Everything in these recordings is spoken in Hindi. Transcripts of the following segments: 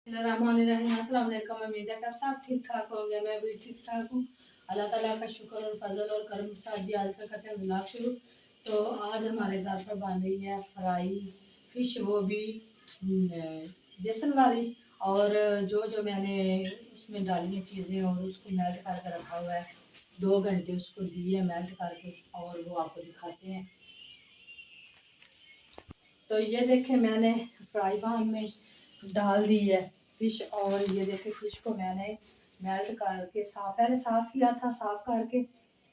अस्सलाम वालेकुम। उम्मीद है कि आप सब ठीक ठाक होंगे। मैं भी ठीक ठाक हूँ। अल्लाह ताला का शुक्र और फजल और करम के साथ जी आज का करते हैं व्लॉग शुरू। तो आज हमारे घर पर बन रही है फ्राई फिश, वो भी बेसन वाली। और जो जो मैंने उसमें डाली हैं चीज़ें और उसको मेल्ट करके रखा हुआ है, 2 घंटे उसको दिए मेल्ट करके, और वो आपको दिखाते हैं। तो ये देखें मैंने फ्राई पैन में डाल दी है फिश, और ये देखें फिश को मैंने मेल्ट करके पहले साफ़ किया था। साफ़ करके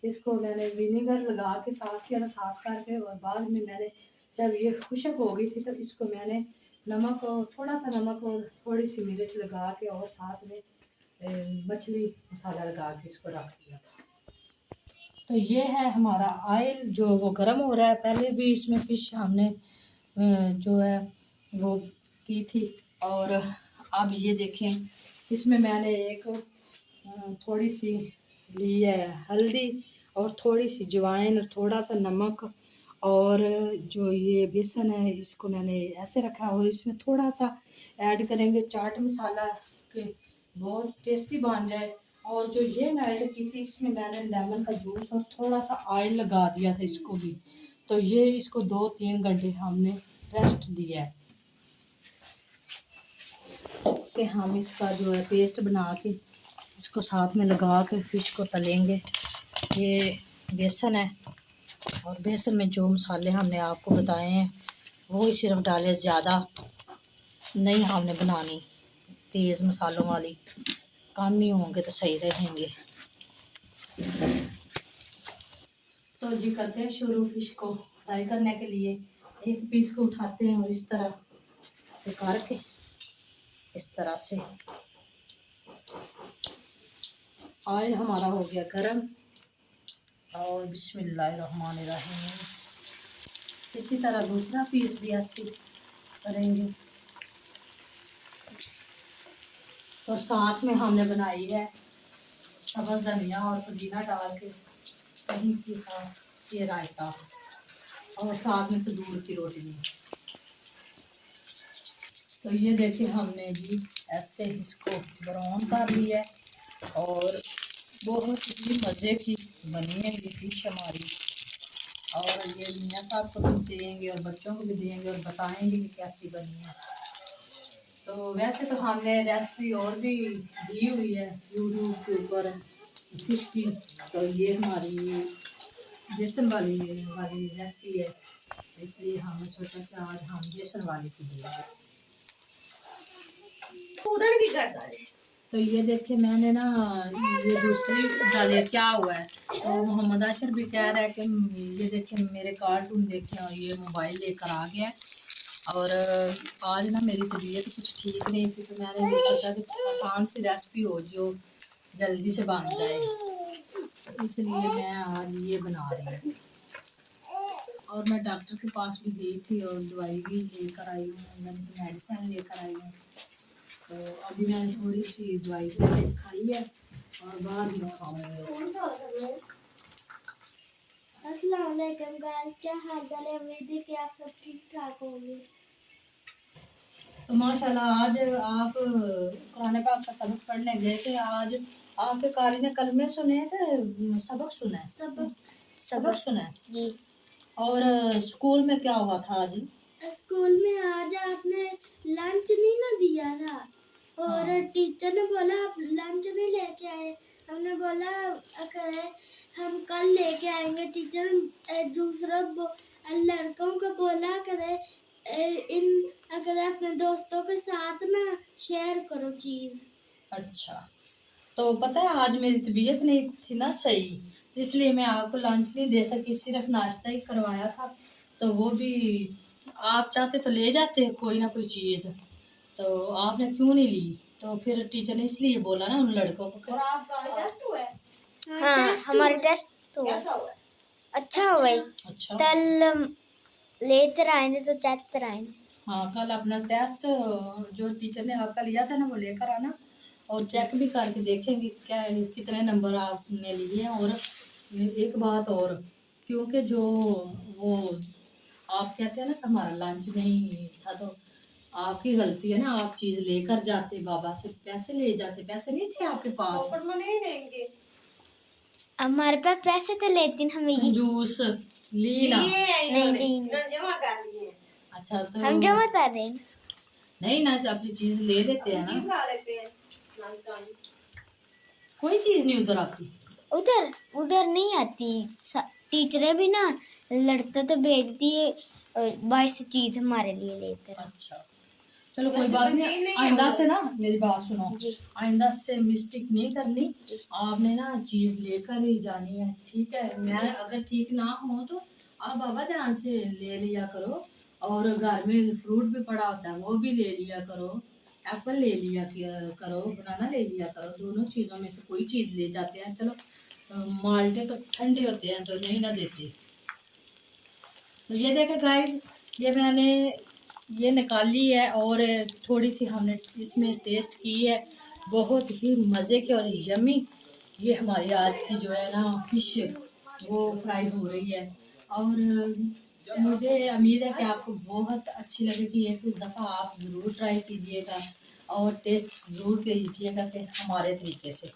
इसको मैंने विनेगर लगा के साफ़ किया था, साफ़ करके। और बाद में मैंने जब ये खुशक हो गई थी तो इसको मैंने नमक और थोड़ा सा नमक और थोड़ी सी मिर्च लगा के और साथ में मछली मसाला लगा के इसको रख दिया था। तो ये है हमारा ऑयल जो वो गर्म हो रहा है। पहले भी इसमें फ़िश हमने जो है वो की थी। और अब ये देखें इसमें मैंने एक थोड़ी सी ली है हल्दी और थोड़ी सी अजवाइन और थोड़ा सा नमक, और जो ये बेसन है इसको मैंने ऐसे रखा। और इसमें थोड़ा सा ऐड करेंगे चाट मसाला के बहुत टेस्टी बन जाए। और जो ये मेल्ट की थी इसमें मैंने लेमन का जूस और थोड़ा सा ऑयल लगा दिया था इसको भी। तो ये इसको 2-3 घंटे हमने रेस्ट दिया है कि हम इसका जो है पेस्ट बना के इसको साथ में लगा के फिश को तलेंगे। ये बेसन है और बेसन में जो मसाले हमने आपको बताए हैं वो ही सिर्फ डाले, ज़्यादा नहीं हमने बनानी तेज़ मसालों वाली, कम ही होंगे तो सही रहेंगे। तो जी करते हैं शुरू। फिश को फ्राई करने के लिए एक पीस को उठाते हैं और इस तरह से करके इस तरह से ऑयल हमारा हो गया गरम। और बिस्मिल्लाहिर्रहमानिर्रहीम इसी तरह दूसरा पीस भी ऐसे करेंगे। और साथ में हमने बनाई है सब्ज़ धनिया और पुदीना डाल के दही के साथ ये रायता, और साथ में तंदूर की रोटी भी। तो ये देखिए हमने जी ऐसे इसको ब्राउन कर लिया है और बहुत ही मज़े की बनी है ये फिश हमारी। और ये मियाँ साहब को भी देंगे और बच्चों को भी देंगे और बताएंगे कि कैसी बनी है। तो वैसे तो हमने रेसिपी और भी दी हुई है यूट्यूब के ऊपर फिश की। तो ये हमारी बेसन वाली रेसिपी है, इसलिए हमने सोचा कि आज हम बेसन वाली की देंगे। उधर की करता है। तो ये देखे मैंने ना ये दूसरी डाले क्या हुआ है। तो मोहम्मद आशिर भी कह रहा है कि ये देखे मेरे कार्टून देखे और ये मोबाइल लेकर आ गया। और आज ना मेरी तबीयत कुछ ठीक नहीं थी, तो मैंने ये सोचा कि आसान सी रेसिपी हो जो जल्दी से बन जाए, इसलिए मैं आज ये बना रही हूँ। और मैं डॉक्टर के पास भी गई थी और दवाई भी लेकर आई हूँ, मैंने मेडिसिन लेकर आई हूँ। तो अभी मैंने थोड़ी सी दवाई पहले खाई है और बाद में खाऊंगी। अस्सलाम वालेकुम गाइस, क्या हाल चाल है? उम्मीद है कि आप सब ठीक ठाक होंगे। तो माशाल्लाह आज आप कुरान पाक का सबक पढ़ने गए थे। आज आपके कारी ने कलमे सुने थे, सबक सुना है? सबक सुना है जी। और स्कूल में क्या हुआ था आज? स्कूल में आज आपने लंच नहीं ना दिया था, और टीचर ने बोला आप लंच नहीं लेके आए। हमने बोला अगर हम कल लेके आएंगे। टीचर दूसरों लड़कों को बोला करे इन अगर अपने दोस्तों के साथ ना शेयर करो चीज। अच्छा, तो पता है आज मेरी तबीयत नहीं थी ना सही, इसलिए मैं आपको लंच नहीं दे सकी, सिर्फ नाश्ता ही करवाया था। तो वो भी आप चाहते तो ले जाते कोई ना कोई चीज़, तो आपने क्यों नहीं ली? तो फिर टीचर ने इसलिए बोला ना उन लड़कों को। और आपका टेस्ट हुआ है? हाँ, हमारे टेस्ट तो कैसा हुआ? अच्छा हुआ। अच्छा, कल लेकर आएंगे तो चेक कराएंगे। हाँ कल अपना टेस्ट जो टीचर ने आपका लिया था ना वो लेकर आना, और चेक भी करके देखेंगे क्या कितने नंबर आपने लिए हैं। और एक बात और, क्योंकि जो वो आप कहते हैं ना कि हमारा लंच नहीं था, तो आपकी गलती है ना, आप चीज लेकर जाते, बाबा से पैसे ले जाते, पैसे नहीं थे आपके पास। पॉकेट मनी नहीं लेंगे। हमारे पास पैसे तो लेकिन हम ये जूस ली ना। नहीं ली ना। इन्होंने जमा कर लिए। अच्छा तो हम जमा कर रहे हैं। नहीं ना, अपनी चीज ले लेते हैं चीज ना, ला लेते हैं नाश्ता। कोई चीज नहीं उधर आती। उधर उधर नहीं आती। टीचरें भी ना लड़ते तो भेजती है, भाई से चीज हमारे लिए लेकर। अच्छा चलो कोई बात नहीं, आइंदा से ना मेरी बात सुनो जी आइंदा से मिस्टेक नहीं करनी। जी। आपने ना चीज लेकर ही जानी है, ठीक है। मैं अगर ठीक ना हो तो आप बाबा जान से ले लिया करो, और घर में फ्रूट भी पड़ा होता है वो भी ले लिया करो, एप्पल ले लिया करो, बनाना ले लिया करो, दोनों चीज़ों में से कोई चीज़ ले जाते हैं। चलो माल्टे तो ठंडे होते हैं तो नहीं ना देते। तो ये देखो गाइस, ये मैंने ये निकाली है और थोड़ी सी हमने इसमें टेस्ट की है, बहुत ही मज़े की और यमी। ये हमारी आज की जो है ना फिश वो फ्राई हो रही है, और मुझे उम्मीद है कि आपको बहुत अच्छी लगेगी। एक दफ़ा आप ज़रूर ट्राई कीजिएगा और टेस्ट ज़रूर कीजिएगा कि हमारे तरीके से।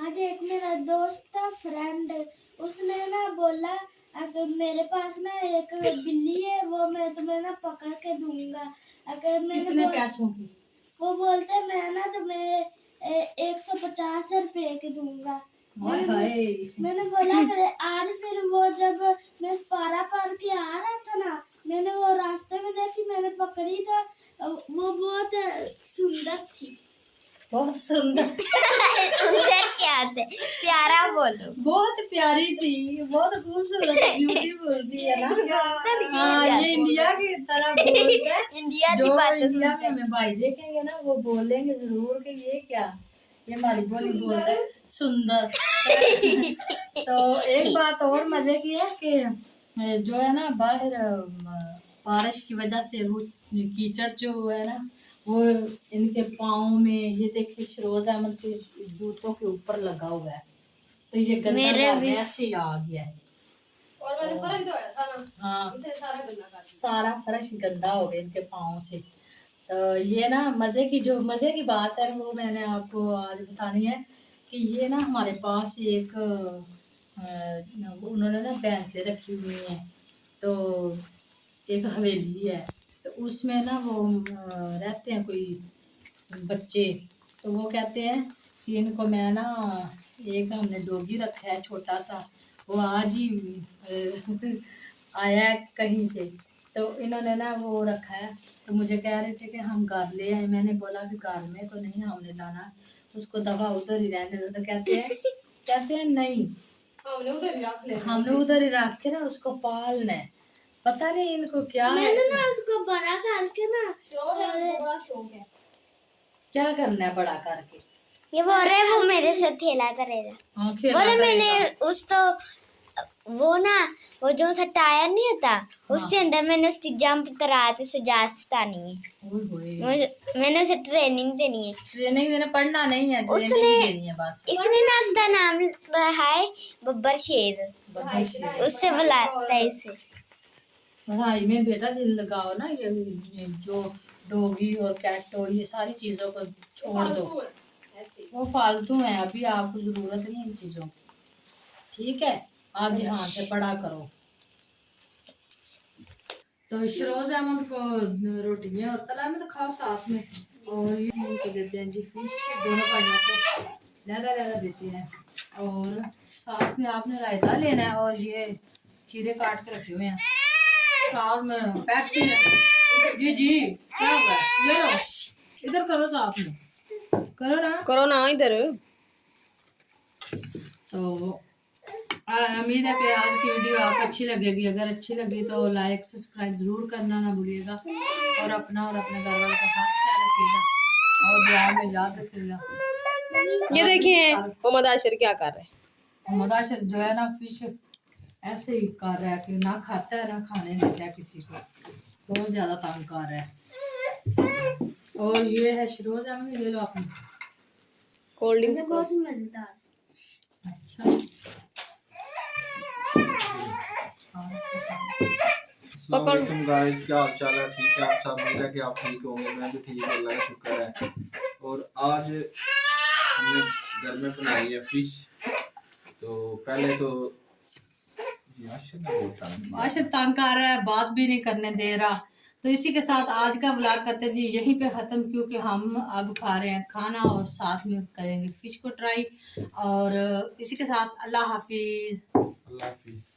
आज एक मेरा दोस्त था फ्रेंड, उसने ना बोला अगर मेरे पास ना एक बिल्ली है वो मैं तुम्हें ना पकड़ के दूंगा। अगर मैंने कितने पैसों की? वो बोलते मैं ना तुम्हें 150 रुपए के दूंगा। हाय हाय। मैंने बोला कि आज फिर वो जब मैं पारा पार के आ रहा था ना, मैंने वो रास्ते में देखी, मैंने पकड़ी तो वो बहुत सुंदर थी। बहुत सुंदर। सुंदर क्या थे, प्यारा बोलो। बहुत प्यारी थी, बहुत खूबसूरत, ब्यूटीफुल थी, है ना। हाँ, ये इंडिया की तरह बोलते हैं। इंडिया की जो बातें इंडिया सुनते में हमें भाई देखेंगे ना वो बोलेंगे जरूर कि ये क्या, ये हमारी बोली बोलता है सुंदर। तो एक बात और मजे की है कि जो है ना बाहर बारिश की वजह से वो कीचड़ जो है ना वो इनके पाँव में, ये देखिए शरोज अहमद के जूतों के ऊपर लगा हुआ है, तो ये गंदा वैसे ही आ गया है। और मैंने फर्क धोया था ना, हाँ इसे सारा गंदा कर दिया। सारा फर्श गंदा हो गया इनके पाँव से। तो ये ना मज़े की जो मज़े की बात है वो मैंने आपको आज बतानी है कि ये ना हमारे पास एक उन्होंने ना भैंसें रखी हुई हैं, तो एक हवेली है, तो उसमें ना वो रहते हैं कोई बच्चे, तो वो कहते हैं कि इनको मैं ना, एक हमने डॉगी रखा है छोटा सा, वो आज ही आया है कहीं से, तो इन्होंने ना वो रखा है, तो मुझे कह रहे थे कि हम घर ले आए। मैंने बोला कि घर में तो नहीं हमने लाना, उसको दवा उधर ही रहने दो। तो कहते हैं नहीं, हमने उधर ही रख लिया। हमने उधर ही रख के ना उसको पालना है। पता नहीं इनको क्या है, मैंने ना उसको बड़ा करके ना शौक है, उसको बड़ा शौक है। क्या करना है बड़ा करके। ये बोल रहे वो मेरे से खेला करेगा। हाँ, खेला बोले करेगा। मैंने उस तो वो ना वो जो सा टायर नहीं होता उसके अंदर मैंने उसकी जंप करा तो उसे जा सकता नहीं है। ओए होए। मैंने उसे ट्रेनिंग देनी है। ट्रेनिंग देने पढ़ना नहीं है, उसने- ट्रेनिंग देनी है बस। इसने ना उसका नाम रहा है बब्बर शेर, बब्बर शेर। उससे बुलाता है इसे। पढ़ाई में बेटा दिल लगाओ ना, ये जो डॉगी और कैट और ये सारी चीजों को छोड़ दो, फालतू है, ऐसे। वो फालतू है, अभी आपको जरूरत नहीं इन चीजों की, ठीक है। आप ध्यान से पढ़ा करो। तो शरोज अहमद को रोटी में और तला में तो खाओ साथ में, और ये उनको देते हैं जी फिश, दोनों भाइयों को लहदा लहदा देते हैं, और साथ में आपने रायता लेना है, और ये खीरे काट के रखे हुए हैं साथ में पेप्सी है। जी जी क्या हुआ है? ले लो, इधर करो साथ में, करो ना इधर। तो उम्मीद है कि आज की वीडियो आपको अच्छी लगेगी। अगर अच्छी लगी तो लाइक सब्सक्राइब जरूर करना ना भूलिएगा, और अपना और अपने घर वालों का खास ख्याल रखिएगा और दुआ में याद रखिएगा। ये देखिए मोहम्मद आशिर क्या कर रहे हैं। मोहम्मद आशिर जो है ना फिश ऐसे ही कर रहा है कि ना खाता है ना खाने देता है किसी को, बहुत ज्यादा तंग कर रहा है। और ये है शरोज अहमद, ले लो अपनी कोल्ड ड्रिंक बहुत ही मजेदार। अच्छा। अस्सलाम वालेकुम गाइस, क्या हाल चाल है? ठीक है आप सब? उम्मीद है कि आप ठीक होंगे। मैं भी ठीक हूँ, अल्लाह का शुक्र है। और आज हमने घर में बनाई है फिश। तो पहले तो आशिर तंग कर रहा है, बात भी नहीं करने दे रहा। तो इसी के साथ आज का व्लॉग करते हैं जी यहीं पे ख़त्म, क्योंकि हम अब खा रहे हैं खाना और साथ में करेंगे फिश को ट्राई। और इसी के साथ अल्लाह हाफिज़। अल्लाह हाफिज़।